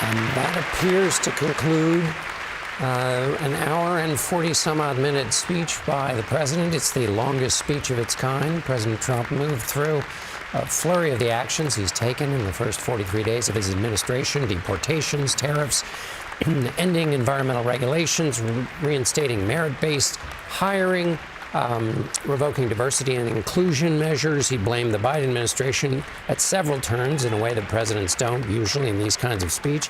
And that appears to conclude an hour and 40-some-odd minute speech by the president. It's the longest speech of its kind. President Trump moved through a flurry of the actions he's taken in the first 43 days of his administration: deportations, tariffs, ending environmental regulations, reinstating merit-based hiring, revoking diversity and inclusion measures. He blamed the Biden administration at several turns in a way that presidents don't usually in these kinds of speech.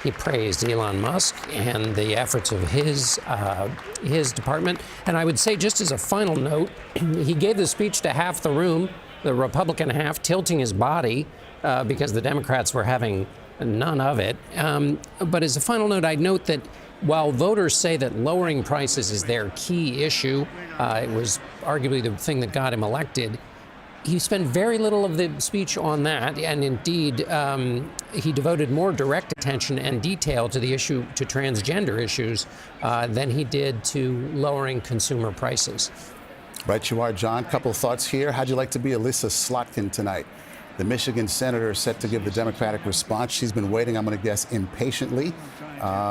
He praised Elon Musk and the efforts of his department. And I would say, just as a final note, he gave the speech to half the room, the Republican half tilting his body because the Democrats were having none of it. But as a final note, I'd note that while voters say that lowering prices is their key issue, it was arguably the thing that got him elected, he spent very little of the speech on that, and indeed, he devoted more direct attention and detail to the issue, to transgender issues, than he did to lowering consumer prices. Right you are, John. Couple thoughts here. How'd you like to be Elissa Slotkin tonight? The Michigan senator is set to give the Democratic response. She's been waiting, I'm going to guess, impatiently,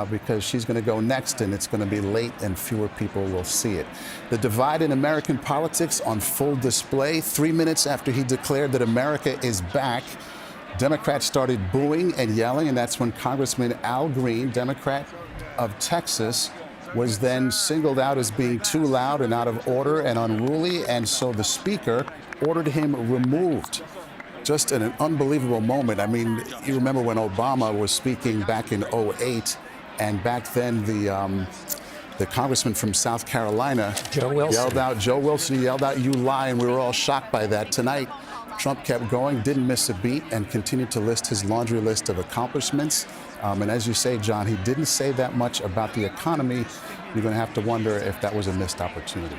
because she's going to go next, and it's going to be late and fewer people will see it. The divide in American politics on full display. 3 minutes after he declared that America is back, Democrats started booing and yelling, and that's when Congressman Al Green, Democrat of Texas, was then singled out as being too loud and out of order and unruly, and so the speaker ordered him removed. Just an unbelievable moment. I mean, you remember when Obama was speaking back in '08, and back then the congressman from South Carolina, Joe Wilson yelled out, "You lie," and we were all shocked by that. Tonight, Trump kept going, didn't miss a beat, and continued to list his laundry list of accomplishments. And as you say, John, he didn't say that much about the economy. You're going to have to wonder if that was a missed opportunity.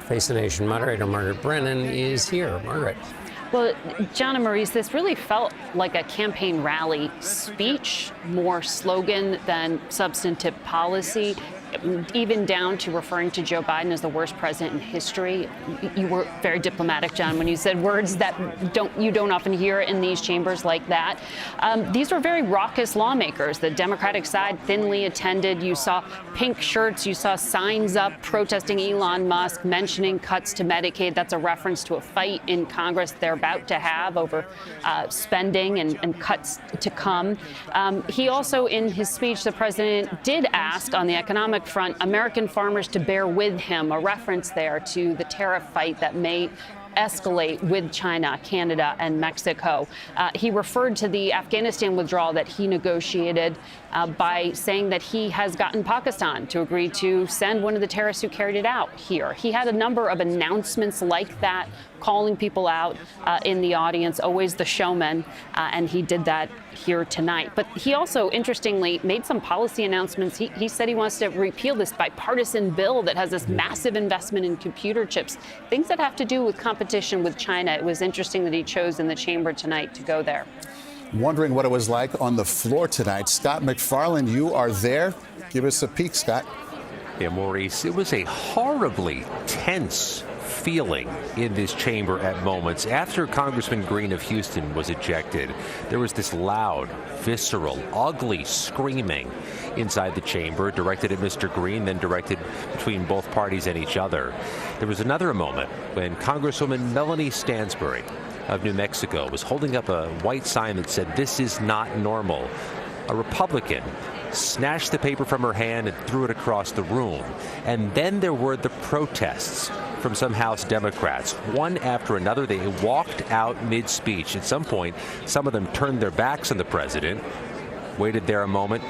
Face the Nation moderator Margaret Brennan is here. Margaret. Well, John and Maurice, this really felt like a campaign rally speech, more slogan than substantive policy, even down to referring to Joe Biden as the worst president in history. You were very diplomatic, John, when you said words that you don't often hear in these chambers like that. These were very raucous lawmakers. The Democratic side thinly attended. You saw pink shirts. You saw signs up protesting Elon Musk, mentioning cuts to Medicaid. That's a reference to a fight in Congress they're about to have over spending and cuts to come. He also, in his speech, the president did ask on the economic front American farmers to bear with him, a reference there to the tariff fight that may escalate with China, Canada, and Mexico. He referred to the Afghanistan withdrawal that he negotiated by saying that he has gotten Pakistan to agree to send one of the terrorists who carried it out here. He had a number of announcements like that, calling people out in the audience, always the showman, and he did that here tonight. But he also, interestingly, made some policy announcements. He said he wants to repeal this bipartisan bill that has this massive investment in computer chips, things that have to do with competition with China. It was interesting that he chose in the chamber tonight to go there. Wondering what it was like on the floor tonight. Scott MacFarlane, you are there. Give us a peek, Scott. Yeah, Maurice, it was a horribly tense feeling in this chamber at moments. After Congressman Green of Houston was ejected, there was this loud, visceral, ugly screaming inside the chamber, directed at Mr. Green, then directed between both parties and each other. There was another moment when Congresswoman Melanie Stansbury of New Mexico was holding up a white sign that said, "This is not normal." A Republican snatched the paper from her hand and threw it across the room. And then there were the protests from some House Democrats. One after another, they walked out mid-speech. At some point, some of them turned their backs on the president, waited there a moment,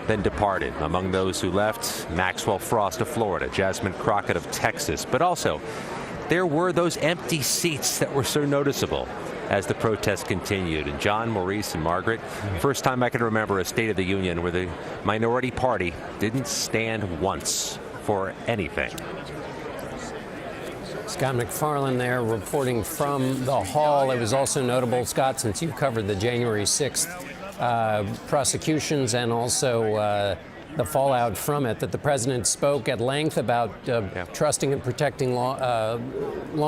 then departed. Among those who left, Maxwell Frost of Florida, Jasmine Crockett of Texas, but also there were those empty seats that were so noticeable as the protest continued. And John, Maurice, and Margaret, first time I can remember a State of the Union where the minority party didn't stand once for anything. Scott MacFarlane there reporting from the hall. It was also notable, Scott, since you've covered the January 6th prosecutions and also the fallout from it, that the president spoke at length about trusting and protecting law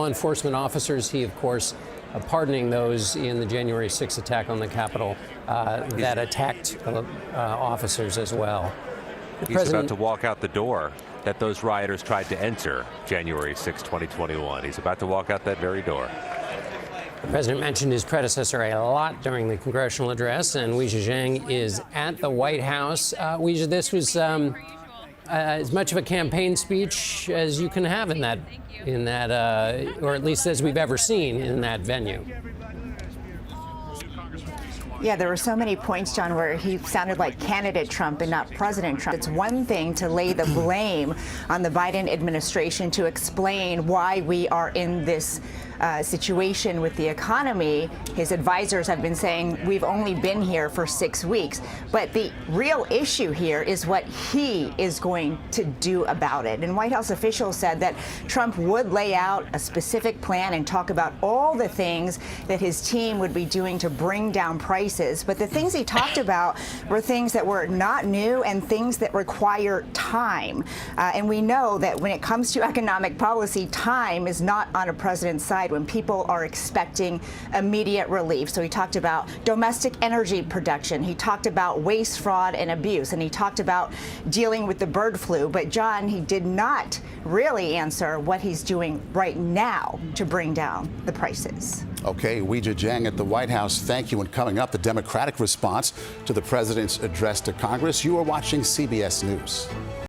enforcement officers. He, of course, pardoning those in the January 6th attack on the Capitol that attacked officers as well. He's about to walk out the door that those rioters tried to enter January 6, 2021. He's about to walk out that very door. The president mentioned his predecessor a lot during the congressional address, and Weijia Jiang is at the White House. Weijia, this was as much of a campaign speech as you can have in that, or at least as we've ever seen in that venue. Yeah, there were so many points, John, where he sounded like candidate Trump and not President Trump. It's one thing to lay the blame on the Biden administration to explain why we are in this situation with the economy. His advisors have been saying we've only been here for 6 weeks. But the real issue here is what he is going to do about it. And White House officials said that Trump would lay out a specific plan and talk about all the things that his team would be doing to bring down prices. But the things he talked about were things that were not new and things that require time. And we know that when it comes to economic policy, time is not on a president's side when people are expecting immediate relief. So he talked about domestic energy production. He talked about waste, fraud, and abuse. And he talked about dealing with the bird flu. But, John, he did not really answer what he's doing right now to bring down the prices. Okay, Weijia Jiang at the White House, thank you. And coming up, the Democratic response to the president's address to Congress. You are watching CBS News.